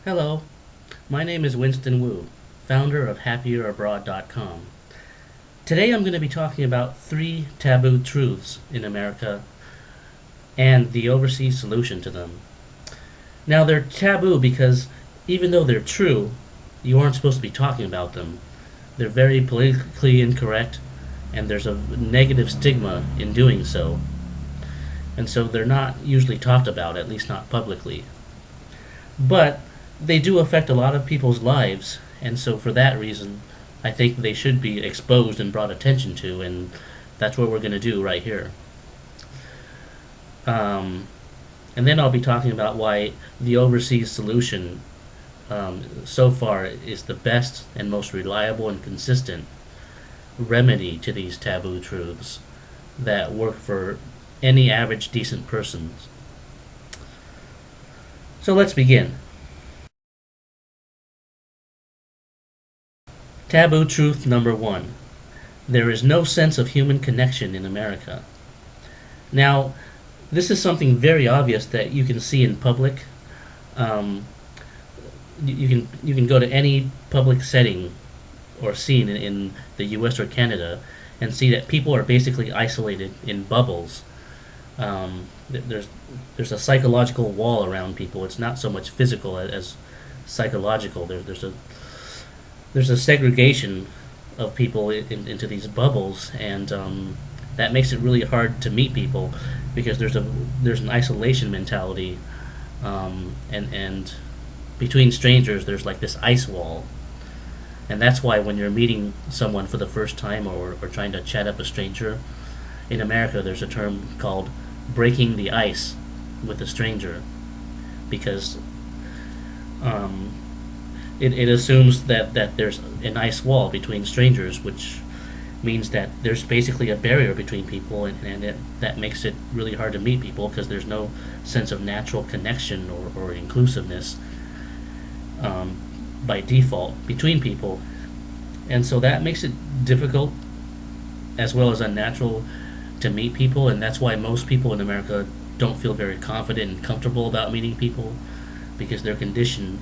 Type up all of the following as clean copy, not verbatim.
Hello, my name is Winston Wu, founder of HappierAbroad.com. Today I'm going to be talking about three taboo truths in America and the overseas solution to them. Now, they're taboo because even though they're true, you aren't supposed to be talking about them. They're very politically incorrect, and there's a negative stigma in doing so. And so they're not usually talked about, at least not publicly. But they do affect a lot of people's lives, and so for that reason, I think they should be exposed and brought attention to, and that's what we're going to do right here. Um, and then I'll be talking about why the overseas solution so far is the best and most reliable and consistent remedy to these taboo truths that work for any average decent person. So let's begin. Taboo truth number one: there is no sense of human connection in America. Now, this is something very obvious that you can see in public. Um, you can go to any public setting or scene in the U.S. or Canada and see that people are basically isolated in bubbles. There's a psychological wall around people. It's not so much physical as psychological. There's a segregation of people into these bubbles, and that makes it really hard to meet people because there's an isolation mentality, and between strangers there's like this ice wall, and that's why when you're meeting someone for the first time or trying to chat up a stranger in America, there's a term called breaking the ice with a stranger because um, it assumes that there's an ice wall between strangers, which means that there's basically a barrier between people, and that makes it really hard to meet people because there's no sense of natural connection or inclusiveness um, by default between people. And so that makes it difficult as well as unnatural to meet people, and that's why most people in America don't feel very confident and comfortable about meeting people because they're conditioned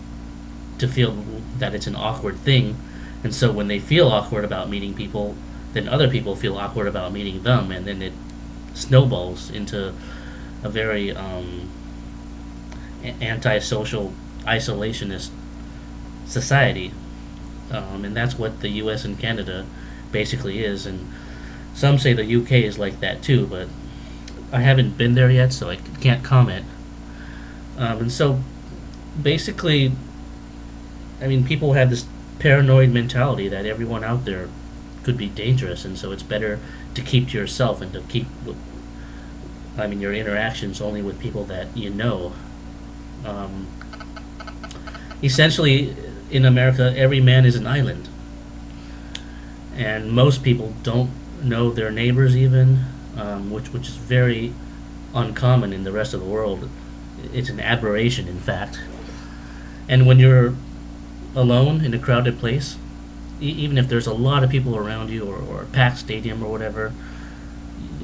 to feel that it's an awkward thing, and so when they feel awkward about meeting people, then other people feel awkward about meeting them, and then it snowballs into a very antisocial, isolationist society, and that's what the U.S. and Canada basically is. And some say the UK is like that too, but I haven't been there yet, so I can't comment. And so basically, I mean, people have this paranoid mentality that everyone out there could be dangerous, and so it's better to keep to yourself and to keep, your interactions only with people that you know. Um, Essentially, in America, every man is an island, and most people don't know their neighbors even, which is very uncommon in the rest of the world. It's an aberration, in fact. And when you're alone in a crowded place, even if there's a lot of people around you or a packed stadium or whatever,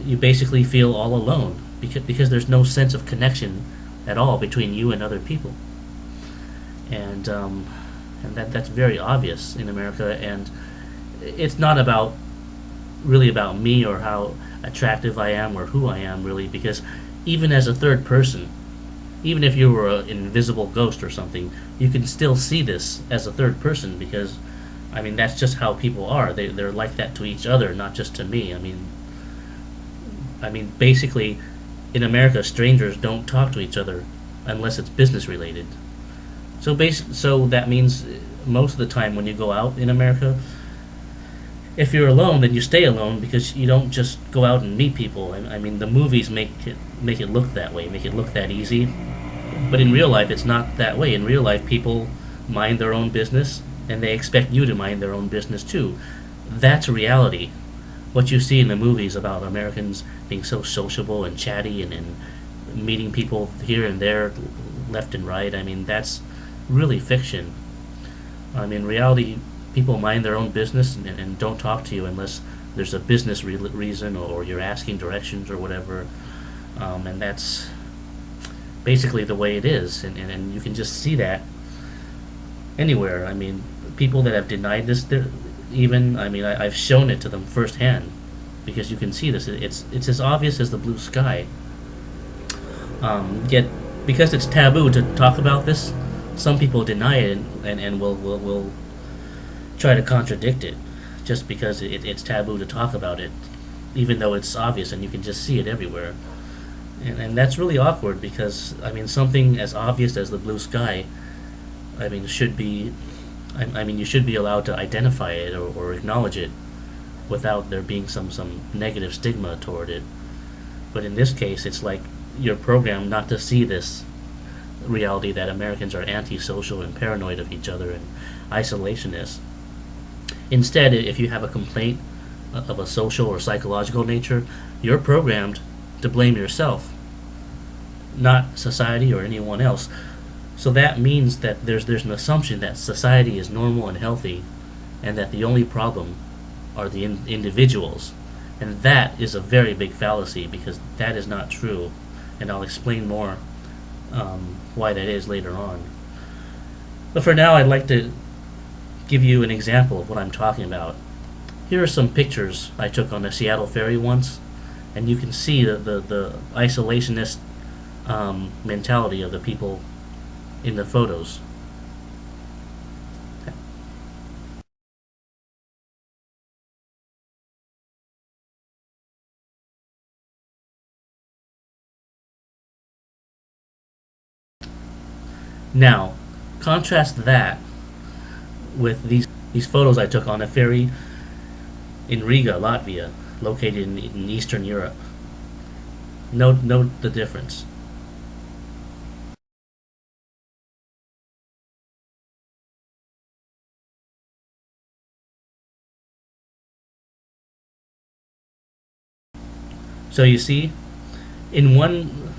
you basically feel all alone because there's no sense of connection at all between you and other people. And that's very obvious in America, and it's not really about me or how attractive I am or who I am, really, because even as a third person, even if you were an invisible ghost or something, you can still see this as a third person because, I mean, that's just how people are. They're like that to each other, not just to me. I mean, basically, in America, strangers don't talk to each other unless it's business related. So that means most of the time when you go out in America, if you're alone, then you stay alone because you don't just go out and meet people. I mean, the movies make it look that way, make it look that easy, but in real life, it's not that way. In real life, people mind their own business, and they expect you to mind their own business too. That's reality. What you see in the movies about Americans being so sociable and chatty and meeting people here and there, left and right, I mean, that's really fiction. I mean, in reality, people mind their own business and don't talk to you unless there's a business reason or you're asking directions or whatever. And that's basically the way it is. And you can just see that anywhere. I mean, people that have denied this, even I mean, I've shown it to them firsthand because you can see this. It's as obvious as the blue sky. Yet, because it's taboo to talk about this, some people deny it and will try to contradict it just because it's taboo to talk about it, even though it's obvious and you can just see it everywhere. And that's really awkward because, I mean, something as obvious as the blue sky, I mean, should be, I mean, you should be allowed to identify it or acknowledge it without there being some negative stigma toward it. But in this case, it's like you're programmed not to see this reality that Americans are antisocial and paranoid of each other and isolationists. Instead, if you have a complaint of a social or psychological nature, you're programmed to blame yourself, not society or anyone else. So that means that there's an assumption that society is normal and healthy, and that the only problem are the individuals. And that is a very big fallacy because that is not true. And I'll explain more why that is later on. But for now, I'd like to give you an example of what I'm talking about. Here are some pictures I took on the Seattle ferry once, and you can see the isolationist mentality of the people in the photos. Now, contrast that with these photos I took on a ferry in Riga, Latvia, located in Eastern Europe. Note the difference. So you see, in one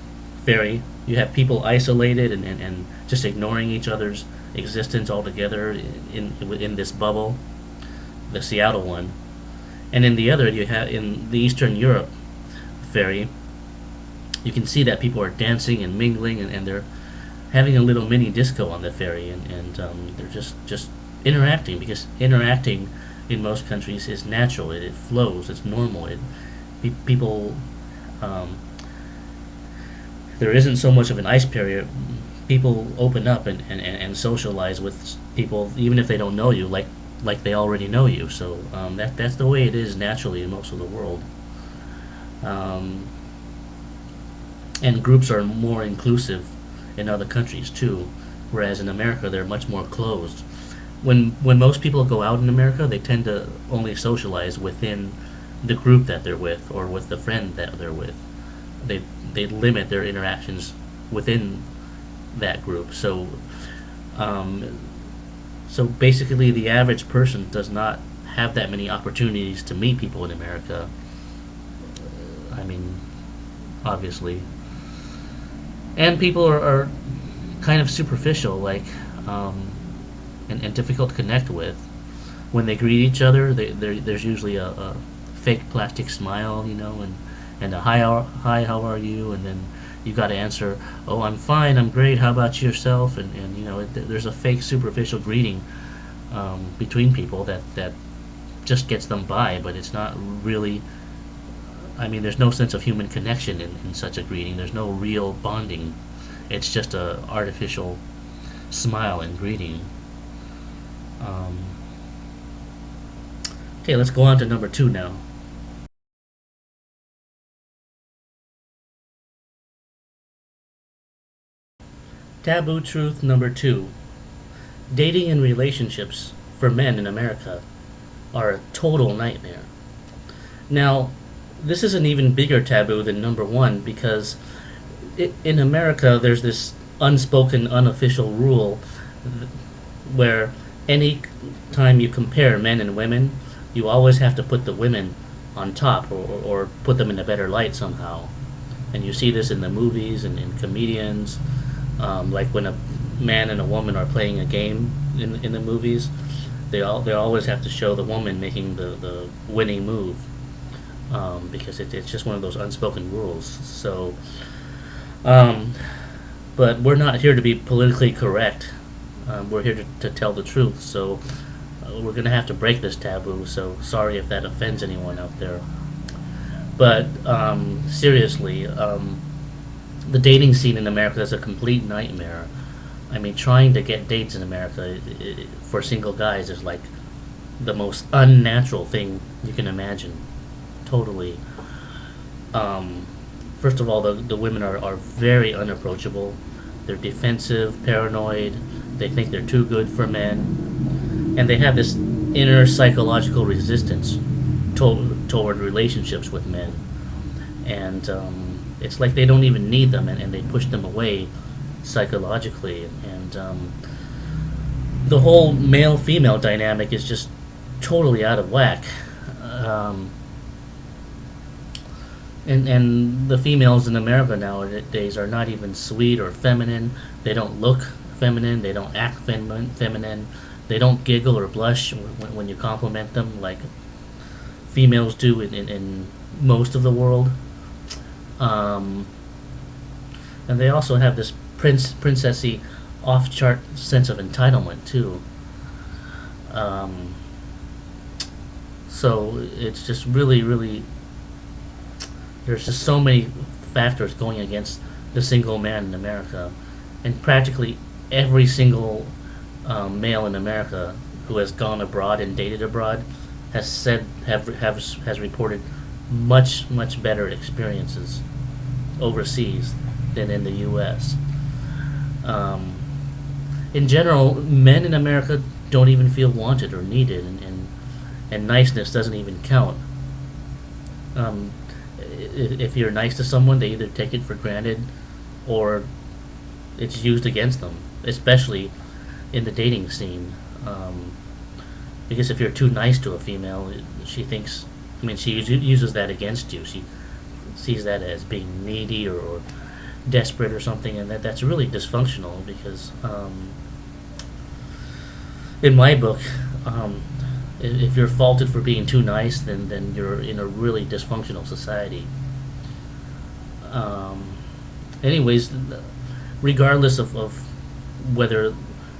ferry, you have people isolated and just ignoring each other's existence altogether in this bubble, the Seattle one. And in the other, you have in the Eastern Europe ferry, you can see that people are dancing and mingling and they're having a little mini disco on the ferry and they're just interacting because interacting in most countries is natural. It flows. It's normal. People um, there isn't so much of an ice barrier. People open up and socialize with people even if they don't know you, like they already know you. So that's the way it is naturally in most of the world. Um, and groups are more inclusive in other countries too, whereas in America they're much more closed. When most people go out in America, they tend to only socialize within the group that they're with or with the friend that they're with. They they limit their interactions within that group. Um, so basically, the average person does not have that many opportunities to meet people in America. I mean, obviously, and people are kind of superficial, like, and difficult to connect with. When they greet each other, there's usually a fake plastic smile, and a hi, how are you, and then you got to answer, oh, I'm fine, I'm great, how about yourself, and there's a fake superficial greeting between people that just gets them by, but it's not really. I mean, there's no sense of human connection in such a greeting. There's no real bonding. It's just a artificial smile and greeting. Um, okay, let's go on to number two now. Taboo truth number two. Dating and relationships for men in America are a total nightmare. Now, this is an even bigger taboo than number one because in America there's this unspoken, unofficial rule where any time you compare men and women, you always have to put the women on top or put them in a better light somehow. And you see this in the movies and in comedians, like when a man and a woman are playing a game in the movies, they always have to show the woman making the winning move, because it's just one of those unspoken rules. So, but we're not here to be politically correct We're here to tell the truth. So we're going to have to break this taboo. So sorry if that offends anyone out there. But seriously, the dating scene in America is a complete nightmare. I mean, trying to get dates in America for single guys is like the most unnatural thing you can imagine. Totally. Um, First of all, the women are very unapproachable. They're defensive, paranoid. They think they're too good for men. And they have this inner psychological resistance toward relationships with men. And it's like they don't even need them, and they push them away psychologically. And the whole male female dynamic is just totally out of whack. Um, and the females in America nowadays are not even sweet or feminine. They don't look feminine. They don't act feminine. They don't giggle or blush when you compliment them like females do in most of the world. Um, and they also have this princessy, off-chart sense of entitlement too. Um, so it's just really there's just so many factors going against the single man in America, and practically every single male in America who has gone abroad and dated abroad has reported much better experiences overseas than in the U.S. Um, in general, men in America don't even feel wanted or needed, and niceness doesn't even count. Um, if you're nice to someone, they either take it for granted or it's used against them, especially in the dating scene. Because if you're too nice to a female, she thinks, I mean, she uses that against you. She sees that as being needy or desperate or something, and that's really dysfunctional because, in my book, um, if you're faulted for being too nice, then you're in a really dysfunctional society. Um, Anyways, regardless of whether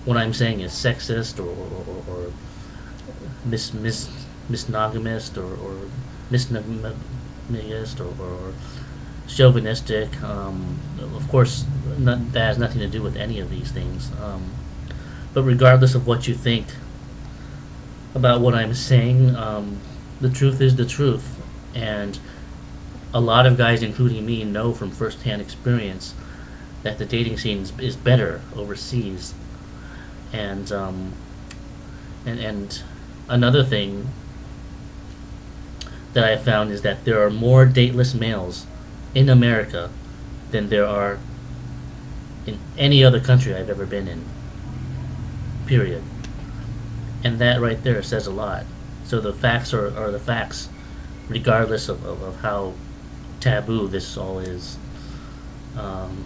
what I'm saying is sexist or misnogamist or misnogamist or chauvinistic, of course, that has nothing to do with any of these things. But regardless of what you think about what I'm saying, the truth is the truth, and a lot of guys, including me, know from firsthand experience that the dating scene is better overseas, and and another thing that I found is that there are more dateless males in America than there are in any other country I've ever been in. Period. And that right there says a lot. So the facts are the facts, regardless of how taboo this all is. Um,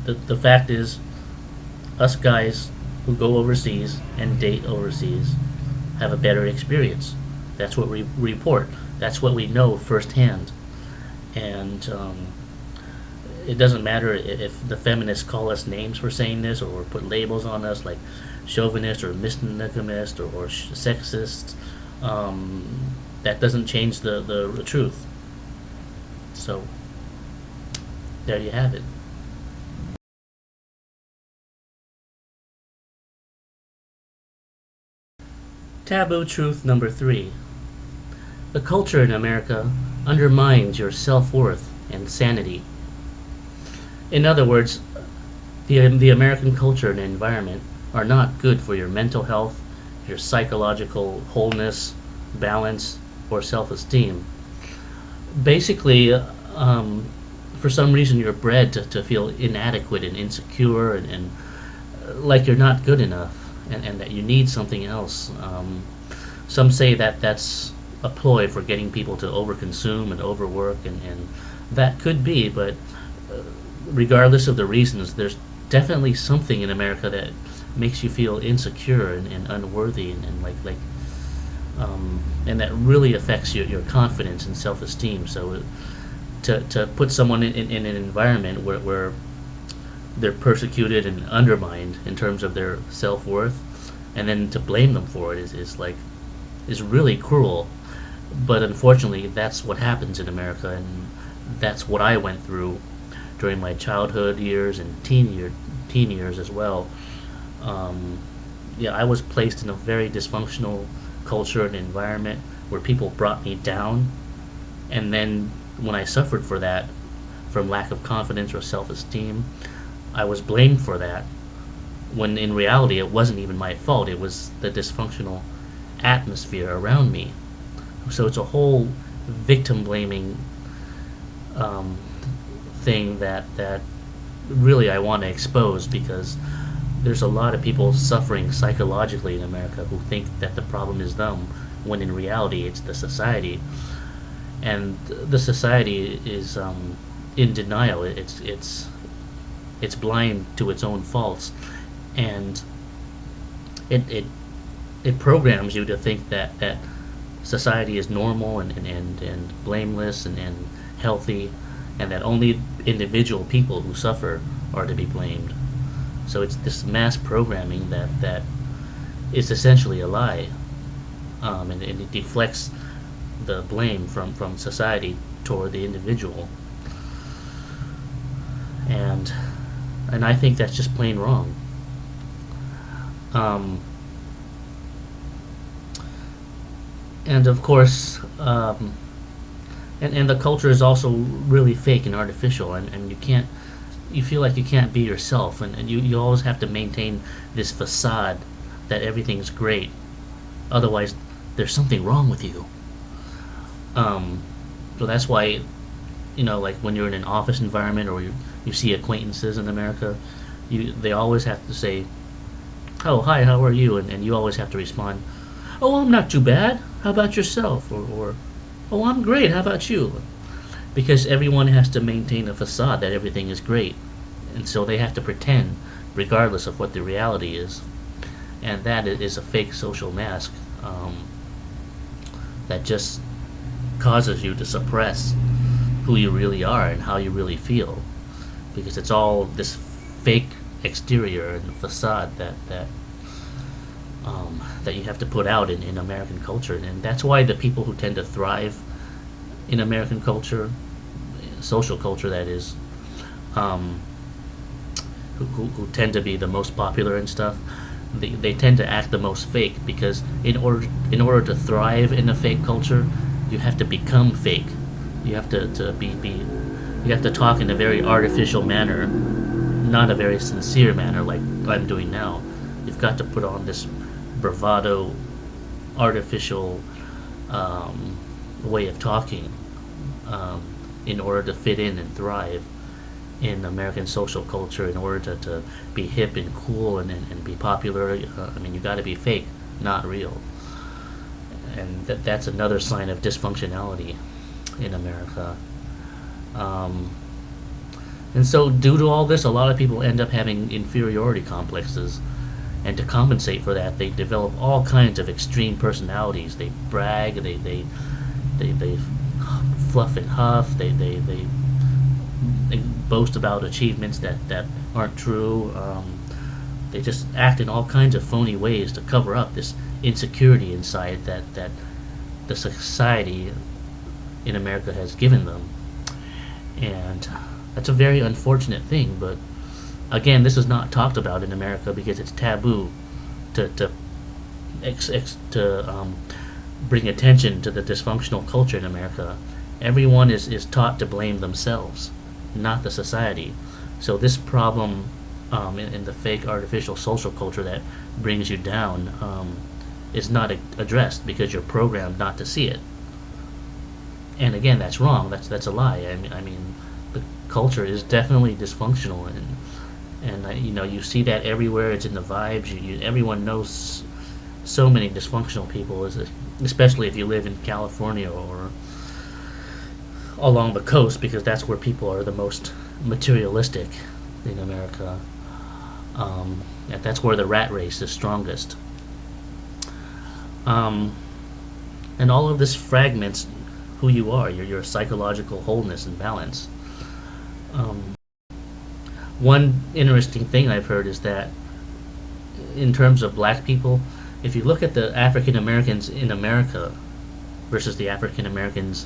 the fact is, us guys who go overseas and date overseas have a better experience. That's what we report. That's what we know firsthand. And it doesn't matter if the feminists call us names for saying this or put labels on us like chauvinist or misogynist or sexist. That doesn't change the truth. So there you have it. Taboo truth number 3. The culture in America undermines your self-worth and sanity. In other words, the American culture and environment are not good for your mental health, your psychological wholeness, balance, or self-esteem. Basically, for some reason you're bred to feel inadequate and insecure and like you're not good enough and that you need something else. Some say that that's a ploy for getting people to overconsume and overwork, and that could be, but regardless of the reasons, there's definitely something in America that makes you feel insecure and unworthy and that really affects your confidence and self-esteem. So to put someone in an environment where they're persecuted and undermined in terms of their self worth, and then to blame them for it is really cruel. But unfortunately, that's what happens in America, and that's what I went through during my childhood years and teen years as well. Um, yeah, I was placed in a very dysfunctional culture and environment where people brought me down, and then when I suffered for that, from lack of confidence or self-esteem, I was blamed for that. When in reality, it wasn't even my fault. It was the dysfunctional atmosphere around me. So it's a whole victim blaming um, thing that really I want to expose, because there's a lot of people suffering psychologically in America who think that the problem is them, when in reality it's the society, and the society is in denial. It's blind to its own faults, and it it, it programs you to think that society is normal and blameless and healthy, and that only individual people who suffer are to be blamed. So it's this mass programming that is essentially a lie, and it deflects the blame from society toward the individual, and and I think that's just plain wrong. Um, and of course, and the culture is also really fake and artificial, and you feel like you can't be yourself, and you always have to maintain this facade that everything's great, otherwise there's something wrong with you. um, so that's why, like when you're in an office environment, or you see acquaintances in America, they always have to say, "Oh, hi, how are you?" And you always have to respond, "Oh, I'm not too bad. How about yourself?" Or "Oh, I'm great. How about you?" Because everyone has to maintain a facade that everything is great, and so they have to pretend, regardless of what the reality is, and that is a fake social mask, that just causes you to suppress who you really are and how you really feel, because it's all this fake exterior and facade that you have to put out in American culture, and that's why the people who tend to thrive in American culture, social culture that is, um, who tend to be the most popular and stuff, they tend to act the most fake, because in order to thrive in a fake culture, you have to become fake. You have to be you have to talk in a very artificial manner, not a very sincere manner like I'm doing now. You've got to put on this bravado, artificial way of talking, um, in order to fit in and thrive in American social culture, in order to be hip and cool and be popular. I mean, you got to be fake, not real. And that's another sign of dysfunctionality in America. Um, and so, due to all this, a lot of people end up having inferiority complexes. And to compensate for that, they develop all kinds of extreme personalities. They brag, they fluff and huff, they boast about achievements that aren't true. They just act in all kinds of phony ways to cover up this insecurity inside that the society in America has given them. And that's a very unfortunate thing, but again, this is not talked about in America because it's taboo to bring attention to the dysfunctional culture in America. Everyone is taught to blame themselves, not the society. So this problem, in the fake artificial social culture that brings you down, is not addressed because you're programmed not to see it. And again, that's wrong. That's a lie. I mean, the culture is definitely dysfunctional, and you see that everywhere. It's in the vibes. Everyone knows so many dysfunctional people, especially if you live in California or along the coast, because that's where people are the most materialistic in America. And that's where the rat race is strongest. Um, and all of this fragments who you are, your psychological wholeness and balance. Um, One interesting thing I've heard is that in terms of black people, if you look at the African Americans in America versus the African Americans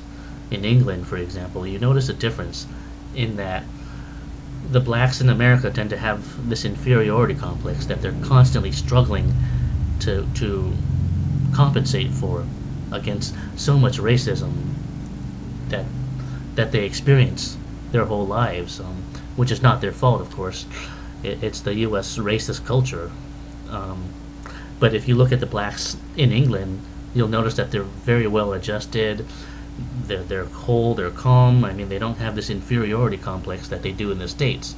in England, for example, you notice a difference in that the blacks in America tend to have this inferiority complex that they're constantly struggling to compensate for against so much racism that they experience their whole lives, which is not their fault, of course. It's the U.S. racist culture. Um, but if you look at the blacks in England, you'll notice that they're very well adjusted. They're cool, they're calm. I mean, they don't have this inferiority complex that they do in the States,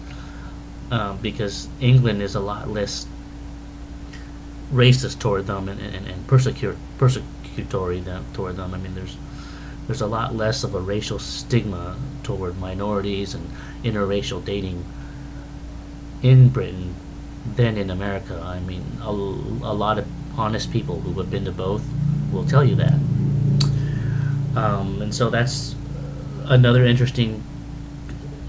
because England is a lot less racist toward them and persecutory toward them. I mean, there's a lot less of a racial stigma toward minorities and interracial dating in Britain than in America. I mean, a lot of honest people who have been to both will tell you that. And so that's another interesting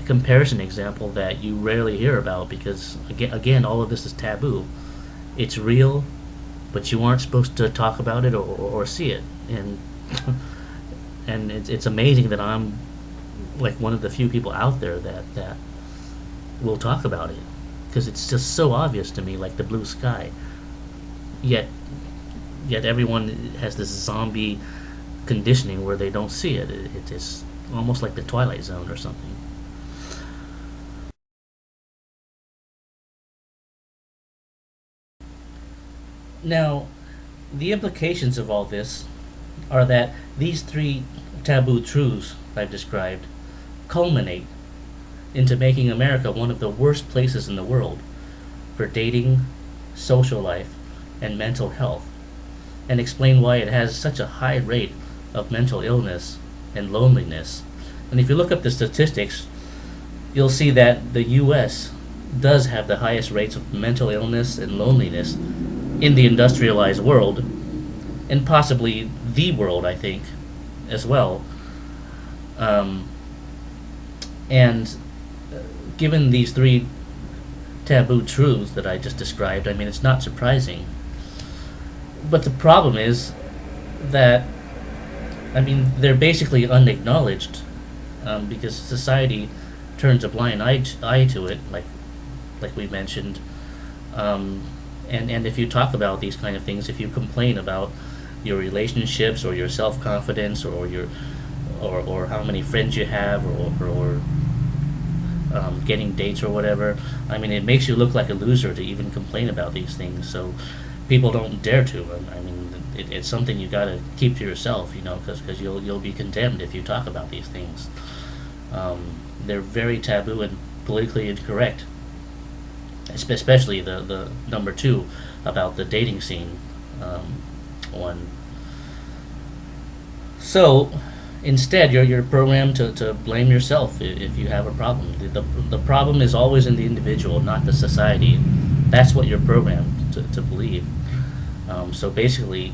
comparison example that you rarely hear about because, again, all of this is taboo. It's real, but you aren't supposed to talk about it or see it. And and it's amazing that I'm like one of the few people out there that will talk about it because it's just so obvious to me, like the blue sky. Yet everyone has this zombie conditioning where they don't see it. It's almost like the Twilight Zone or something. Now, the implications of all this are that these three taboo truths I've described culminate into making America one of the worst places in the world for dating, social life, and mental health, and explain why it has such a high rate of mental illness and loneliness. And if you look up the statistics, you'll see that the US does have the highest rates of mental illness and loneliness in the industrialized world, and possibly the world, I think, as well. Um, and given these three taboo truths that I just described, I mean, it's not surprising. But the problem is that, I mean, they're basically unacknowledged because society turns a blind eye to it, like we mentioned. Um, and if you talk about these kind of things, if you complain about your relationships or your self confidence or your or how many friends you have or getting dates or whatever, I mean, it makes you look like a loser to even complain about these things. So people don't dare to. I mean, it's something you got to keep to yourself, you know, because you'll be condemned if you talk about these things. They're very taboo and politically incorrect, especially the number two about the dating scene one. So instead, you're programmed to blame yourself if you have a problem. The problem is always in the individual, not the society. That's what you're programmed to believe. So basically,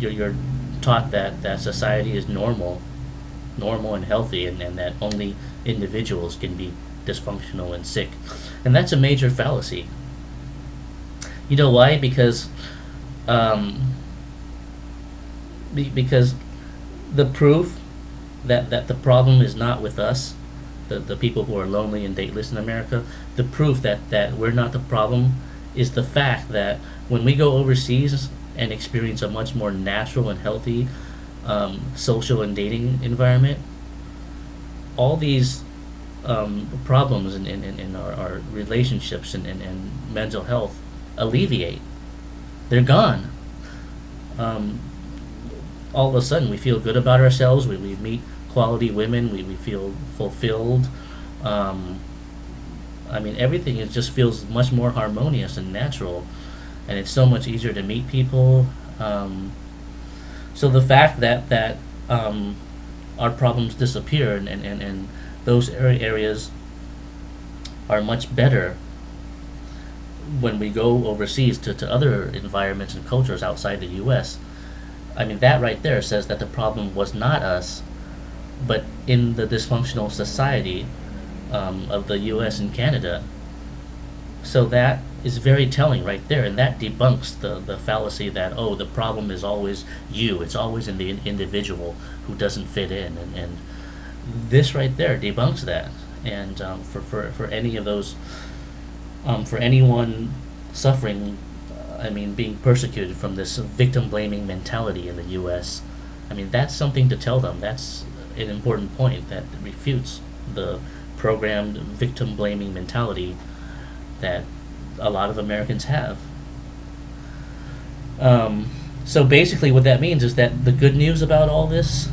you're taught that society is normal and healthy, and that only individuals can be dysfunctional and sick. And that's a major fallacy. You know why? Um, because the proof that the problem is not with us, the people who are lonely and dateless in America, the proof that we're not the problem is the fact that when we go overseas and experience a much more natural and healthy social and dating environment, all these problems in our relationships and mental health alleviate. They're gone. Um, all of a sudden, we feel good about ourselves. We meet quality women. We feel fulfilled. Um, I mean, everything just feels much more harmonious and natural, and it's so much easier to meet people. So the fact that our problems disappear and those areas are much better when we go overseas to other environments and cultures outside the U.S. I mean, that right there says that the problem was not us, but in the dysfunctional society of the U.S. and Canada. So that is very telling right there, and that debunks the fallacy that, oh, the problem is always you. It's always in the individual who doesn't fit in, and this right there debunks that. And for any of those, for anyone suffering, I mean, being persecuted from this victim blaming mentality in the U.S., I mean, that's something to tell them. That's an important point that refutes the programmed victim blaming mentality that a lot of Americans have. So basically, what that means is that the good news about all this,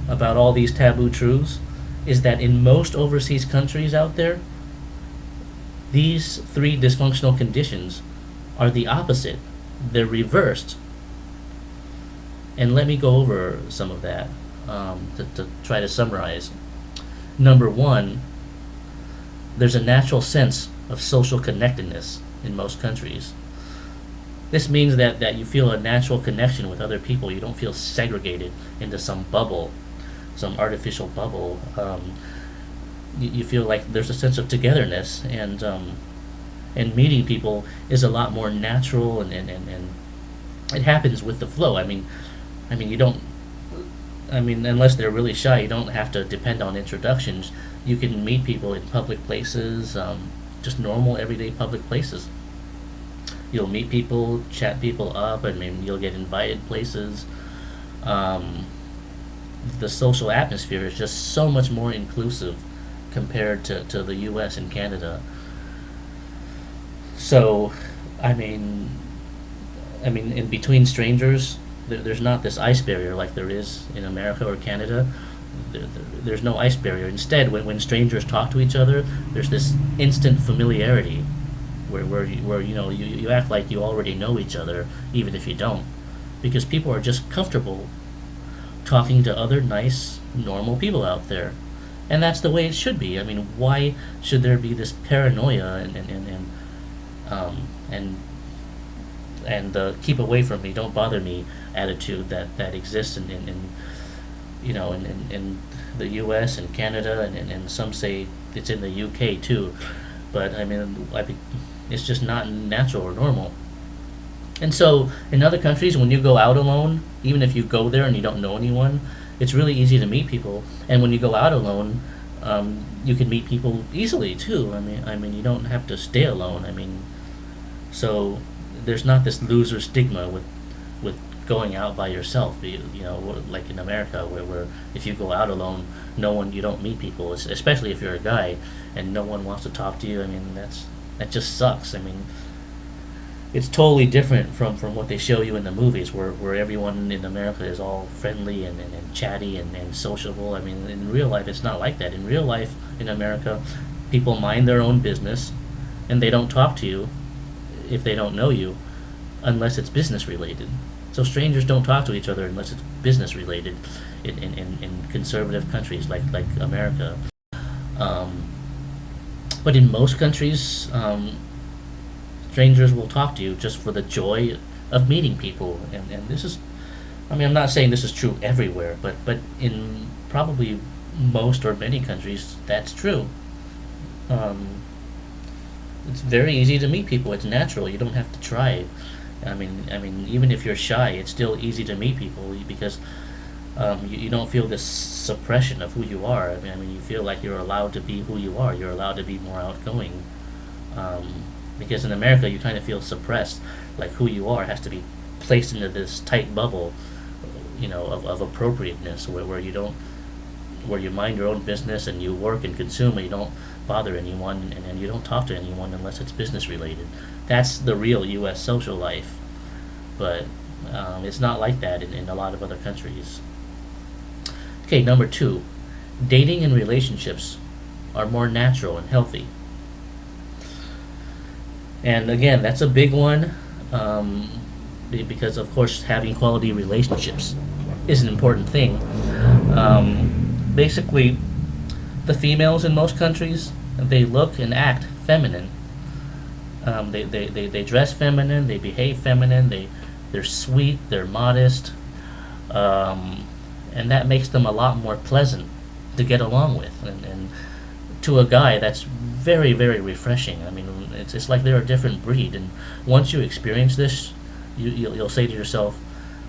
about all these taboo truths, is that in most overseas countries out there, these three dysfunctional conditions are the opposite. They're reversed. And let me go over some of that to try to summarize. Number one, there's a natural sense of social connectedness in most countries. This means that you feel a natural connection with other people. You don't feel segregated into some bubble, some artificial bubble. You feel like there's a sense of togetherness, and meeting people is a lot more natural, and it happens with the flow. You don't. Unless they're really shy, you don't have to depend on introductions. You can meet people in public places, just normal everyday public places. You'll meet people, chat people up, you'll get invited places. The social atmosphere is just so much more inclusive compared to the U.S. and Canada. So, in between strangers, there's not this ice barrier like there is in America or Canada. There's no ice barrier. Instead, when strangers talk to each other, there's this instant familiarity, where you act like you already know each other, even if you don't, because people are just comfortable talking to other nice, normal people out there, and that's the way it should be. Why should there be this paranoia and keep away from me, don't bother me attitude that exists in the U.S. and Canada, and some say it's in the U.K. too, but I think it's just not natural or normal. And so in other countries, when you go out alone, even if you go there and you don't know anyone, it's really easy to meet people. And when you go out alone, you can meet people easily too. You don't have to stay alone. So there's not this loser stigma with going out by yourself. Like in America, where if you go out alone, you don't meet people, especially if you're a guy, and no one wants to talk to you. That just sucks. It's totally different from what they show you in the movies, where everyone in America is all friendly and chatty and sociable. In real life, it's not like that. In real life, in America, people mind their own business, and they don't talk to you if they don't know you, unless it's business related. So strangers don't talk to each other unless it's business related in conservative countries like America. But in most countries, strangers will talk to you just for the joy of meeting people. And this is, I'm not saying this is true everywhere, but in probably most or many countries, that's true. It's very easy to meet people. It's natural. You don't have to try. Even if you're shy, it's still easy to meet people because you don't feel this suppression of who you are. You feel like you're allowed to be who you are. You're allowed to be more outgoing. Because in America, you kind of feel suppressed, like who you are has to be placed into this tight bubble, of appropriateness, where you mind your own business and you work and consume, and you don't bother anyone, and you don't talk to anyone unless it's business related. That's the real U.S. social life, but it's not like that in a lot of other countries. Okay, number 2, dating and relationships are more natural and healthy. And again, that's a big one, because of course having quality relationships is an important thing. Basically, the females in most countries, they look and act feminine. They dress feminine, they behave feminine, they're sweet, they're modest, and that makes them a lot more pleasant to get along with. And to a guy, that's very, very refreshing. I mean, it's like they're a different breed, and once you experience this, you'll say to yourself,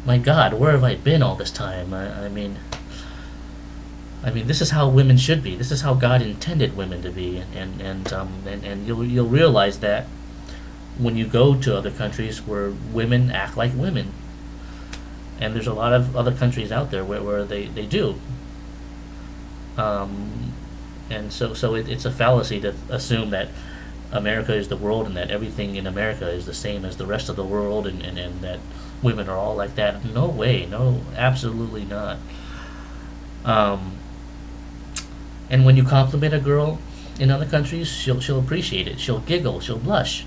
"My God, where have I been all this time?" I mean, this is how women should be. This is how God intended women to be, and you'll realize that when you go to other countries where women act like women, and there's a lot of other countries out there where they do. Um, and it's a fallacy to assume that America is the world and that everything in America is the same as the rest of the world, and that women are all like that. No way, no, absolutely not. Um, and when you compliment a girl in other countries, she'll appreciate it. She'll giggle. She'll blush.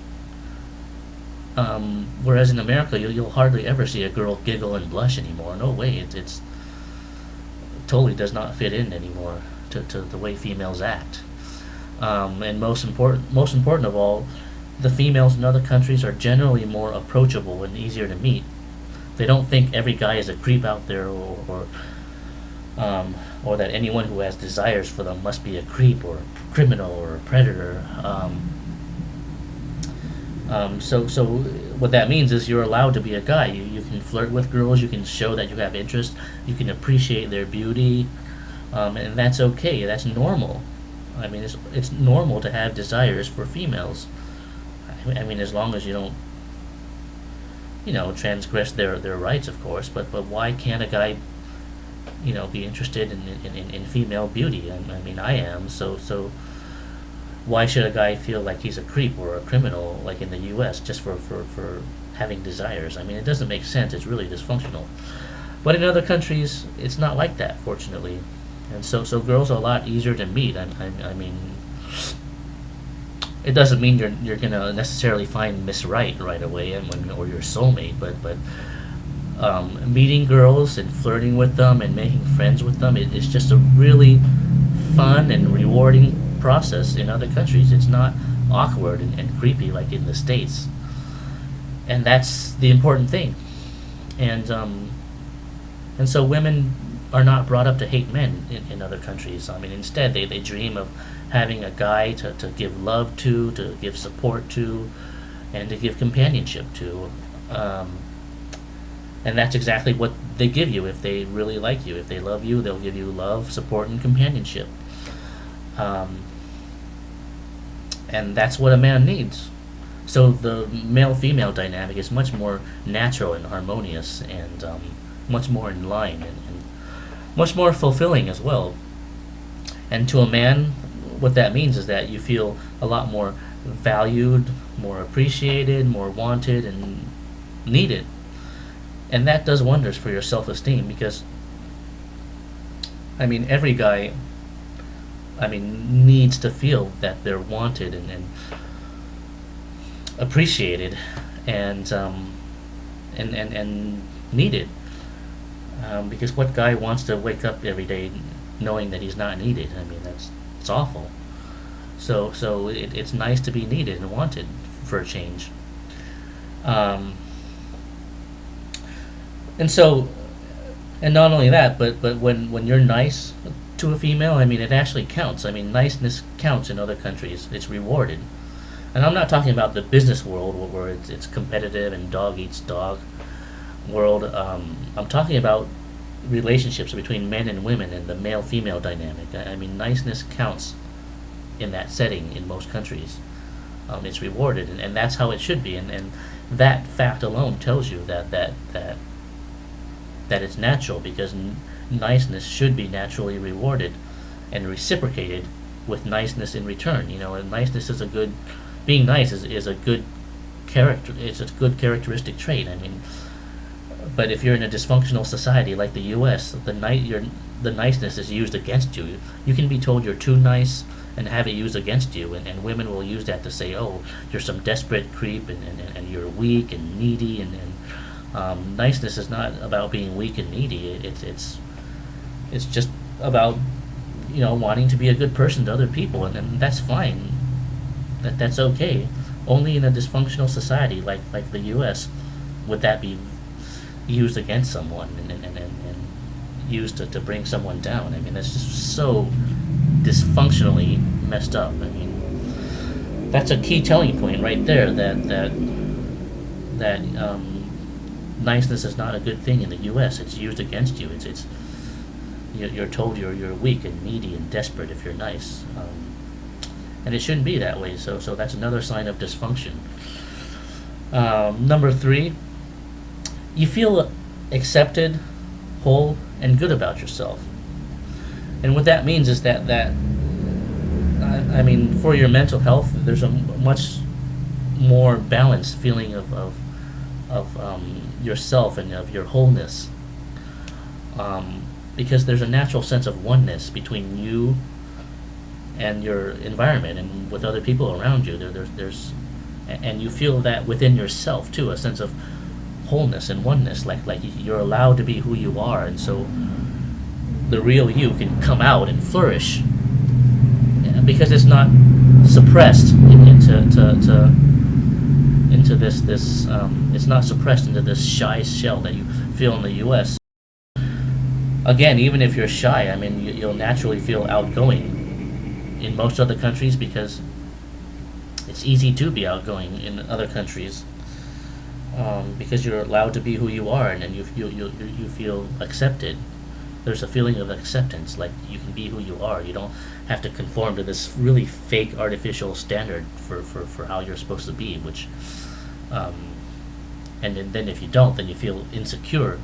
Whereas in America, you'll hardly ever see a girl giggle and blush anymore. No way. It's totally does not fit in anymore to the way females act. And most important of all, the females in other countries are generally more approachable and easier to meet. They don't think every guy is a creep out there, or that anyone who has desires for them must be a creep or a criminal or a predator. So what that means is you're allowed to be a guy. You can flirt with girls. You can show that you have interest. You can appreciate their beauty, and that's okay. That's normal. I mean, it's normal to have desires for females. I mean, as long as you don't, transgress their rights, of course. But why can't a guy, be interested in female beauty? I mean, I am. So why should a guy feel like he's a creep or a criminal, like in the U.S., just for having desires? I mean, it doesn't make sense. It's really dysfunctional. But in other countries, it's not like that, fortunately. And so girls are a lot easier to meet. I mean, it doesn't mean you're gonna necessarily find Miss right away, or your soulmate, but meeting girls and flirting with them and making friends with them, it's just a really fun and rewarding process in other countries. It's not awkward and creepy like in the States, and that's the important thing. And so women are not brought up to hate men in other countries. I mean, instead they dream of having a guy to give love to give support to, and to give companionship to. And that's exactly what they give you if they really like you. If they love you, they'll give you love, support, and companionship. Um, and that's what a man needs. So the male-female dynamic is much more natural and harmonious, and much more in line, and much more fulfilling as well. And to a man, what that means is that you feel a lot more valued, more appreciated, more wanted, and needed. And that does wonders for your self-esteem, because, I mean, every guy, needs to feel that they're wanted and appreciated, and needed. Because what guy wants to wake up every day knowing that he's not needed? I mean, it's awful. So it's nice to be needed and wanted for a change. Um, and so, and not only that, but when you're nice to a female, I mean, it actually counts. I mean, niceness counts in other countries. It's rewarded. And I'm not talking about the business world where it's competitive and dog eats dog world. I'm talking about relationships between men and women and the male-female dynamic. I mean, niceness counts in that setting in most countries. It's rewarded, and that's how it should be. And that fact alone tells you that it's natural, because niceness should be naturally rewarded and reciprocated with niceness in return. And niceness is a good, being nice is a good character. It's a good characteristic trait. I mean, but if you're in a dysfunctional society like the U.S., the niceness is used against you. You can be told you're too nice and have it used against you, and women will use that to say, "Oh, you're some desperate creep, and you're weak and needy." And niceness is not about being weak and needy. It's just about wanting to be a good person to other people, and that's fine. That's okay. Only in a dysfunctional society like the U.S. would that be used against someone, and used to bring someone down. I mean, that's just so dysfunctionally messed up. I mean, That's a key telling point right there. That niceness is not a good thing in the U.S. It's used against you. It's you're told you're weak and needy and desperate if you're nice, and it shouldn't be that way. So that's another sign of dysfunction. Number three, you feel accepted, whole, and good about yourself. And what that means is that I mean, for your mental health, there's a much more balanced feeling of yourself and of your wholeness, because there's a natural sense of oneness between you and your environment and with other people around you. There's and you feel that within yourself too, a sense of wholeness and oneness, like you're allowed to be who you are, and so the real you can come out and flourish, because it's not suppressed into this it's not suppressed into this shy shell that you feel in the U.S. Again, even if you're shy, I mean, you'll naturally feel outgoing in most other countries, because it's easy to be outgoing in other countries, because you're allowed to be who you are, and you feel accepted. There's a feeling of acceptance, like you can be who you are. You don't have to conform to this really fake artificial standard for how you're supposed to be, which and then if you don't, then you feel insecure,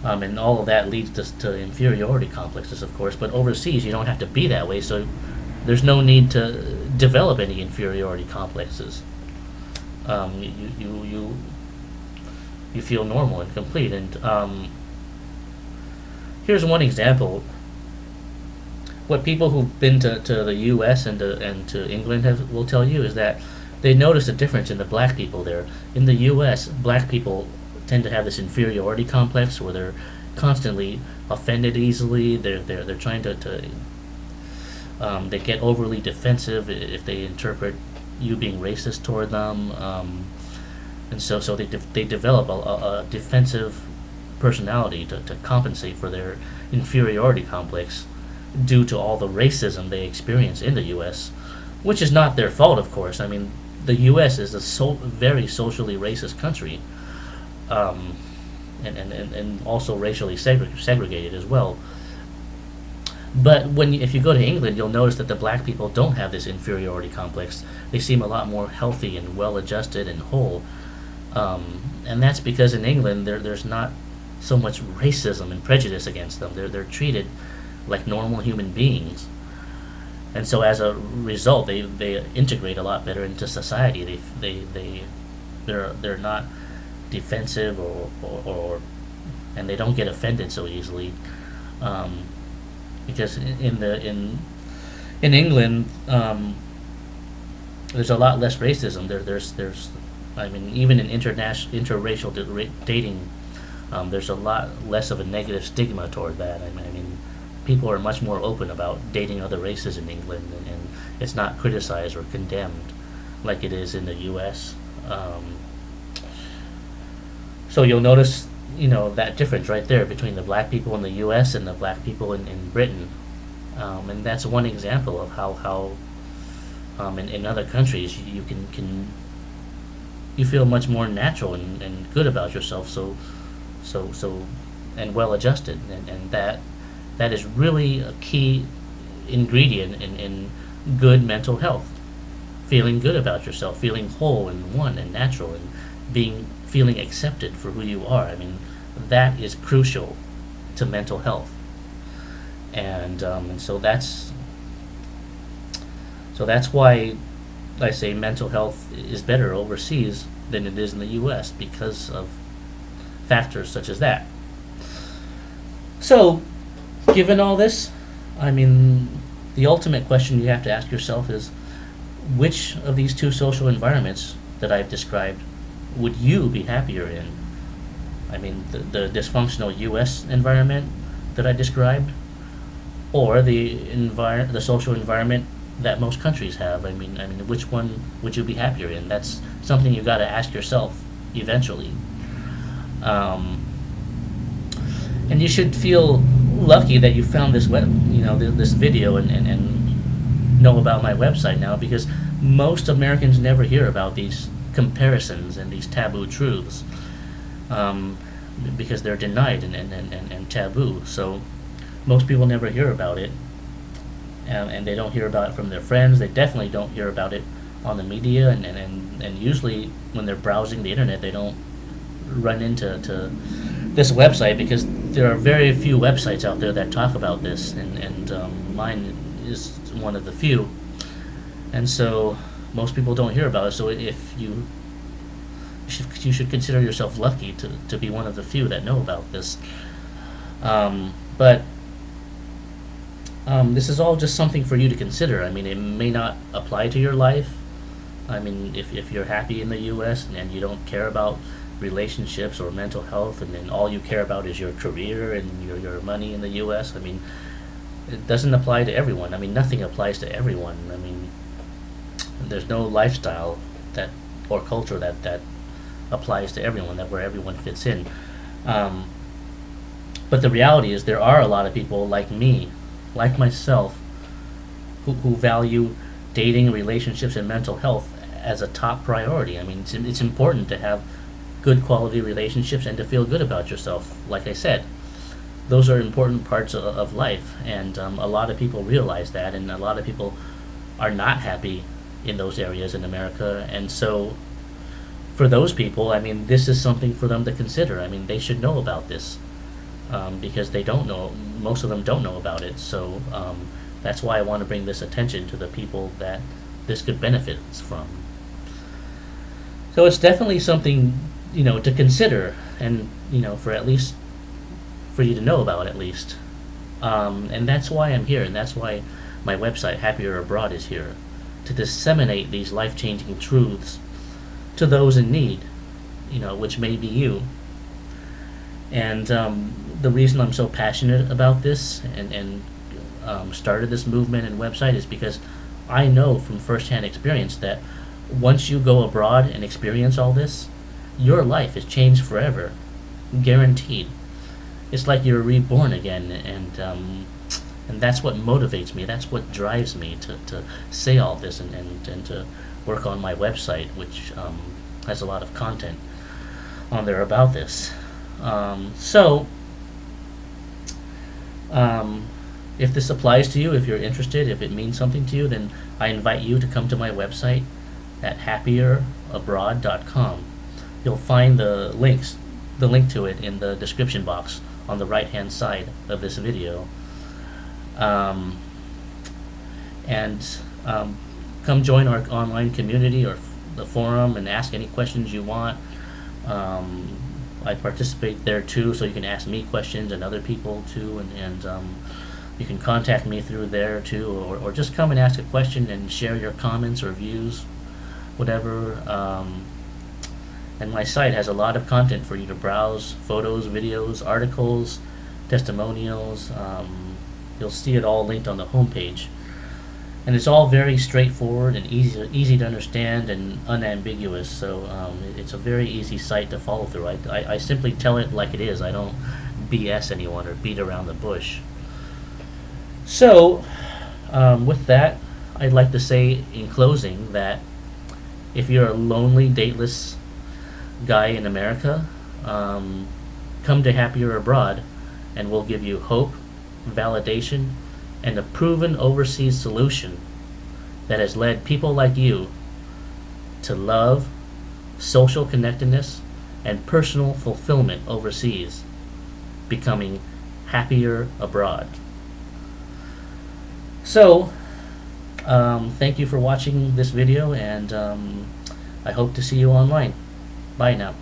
and all of that leads to inferiority complexes, of course. But overseas, you don't have to be that way, so there's no need to develop any inferiority complexes. You feel normal and complete. And here's one example. What people who've been to the U.S. and to England will tell you is that they notice a difference in the black people there. In the U.S., black people tend to have this inferiority complex where they're constantly offended easily. They're trying to they get overly defensive if they interpret you being racist toward them, and so they develop a defensive personality to compensate for their inferiority complex due to all the racism they experience in the U.S., which is not their fault, of course. I mean, the U.S. is a very socially racist country, and also racially segregated as well. But if you go to England, you'll notice that the black people don't have this inferiority complex. They seem a lot more healthy and well-adjusted and whole, and that's because in England there's not so much racism and prejudice against them. They're treated like normal human beings, and so as a result, they integrate a lot better into society. They're not defensive or and they don't get offended so easily, because in England, there's a lot less racism. There's I mean, even in interracial dating, there's a lot less of a negative stigma toward that. I mean, people are much more open about dating other races in England, and it's not criticized or condemned like it is in the U.S. So you'll notice, that difference right there between the black people in the U.S. and the black people in Britain, and that's one example of how in other countries you can you feel much more natural and good about yourself, so and well adjusted, and that is really a key ingredient in good mental health. Feeling good about yourself, feeling whole and one and natural, and feeling accepted for who you are. I mean, that is crucial to mental health, and so that's why I say mental health is better overseas than it is in the U.S. because of factors such as that. So, given all this, I mean, the ultimate question you have to ask yourself is, which of these two social environments that I've described would you be happier in? I mean, the dysfunctional U.S. environment that I described, or the social environment that most countries have. I mean, which one would you be happier in? That's something you got to ask yourself eventually. And you should feel lucky that you found this this video and know about my website now, because most Americans never hear about these comparisons and these taboo truths, um, because they're denied and taboo. So most people never hear about it, and they don't hear about it from their friends. They definitely don't hear about it on the media, and usually when they're browsing the internet, they don't run into this website, because there are very few websites out there that talk about this, and mine is one of the few. And so most people don't hear about it. So if you should consider yourself lucky to be one of the few that know about this. But this is all just something for you to consider. I mean, it may not apply to your life. I mean, if you're happy in the U.S. and you don't care about relationships or mental health, and then all you care about is your career and your money in the U.S., I mean, it doesn't apply to everyone. I mean, nothing applies to everyone. I mean, there's no lifestyle that or culture that applies to everyone, that where everyone fits in. But the reality is there are a lot of people like me, like myself, who value dating, relationships, and mental health as a top priority. I mean, it's important to have good quality relationships and to feel good about yourself. Like I said, those are important parts of life, and a lot of people realize that, and a lot of people are not happy in those areas in America. And so for those people, I mean, this is something for them to consider. I mean, they should know about this, because they don't know. Most of them don't know about it. So that's why I want to bring this attention to the people that this could benefit from. So it's definitely something, to consider, and for at least for you to know about, at least. And that's why I'm here, and that's why my website Happier Abroad is here, to disseminate these life-changing truths to those in need, which may be you. And the reason I'm so passionate about this and started this movement and website is because I know from firsthand experience that once you go abroad and experience all this, your life is changed forever, guaranteed. It's like you're reborn again, and that's what motivates me. That's what drives me to say all this and to work on my website, which has a lot of content on there about this. If this applies to you, if you're interested, if it means something to you, then I invite you to come to my website at happierabroad.com. You'll find the link to it in the description box on the right-hand side of this video. Come join our online community or the forum and ask any questions you want. I participate there too, so you can ask me questions and other people too, and you can contact me through there too, or just come and ask a question and share your comments or views, whatever. And my site has a lot of content for you to browse: photos, videos, articles, testimonials. You'll see it all linked on the homepage. And it's all very straightforward and easy to understand and unambiguous. So it's a very easy site to follow through. I simply tell it like it is. I don't BS anyone or beat around the bush. So with that, I'd like to say in closing that if you're a lonely, dateless guy in America, come to Happier Abroad, and we'll give you hope, validation, and a proven overseas solution that has led people like you to love, social connectedness, and personal fulfillment overseas, becoming happier abroad. So, thank you for watching this video, and I hope to see you online. Bye now.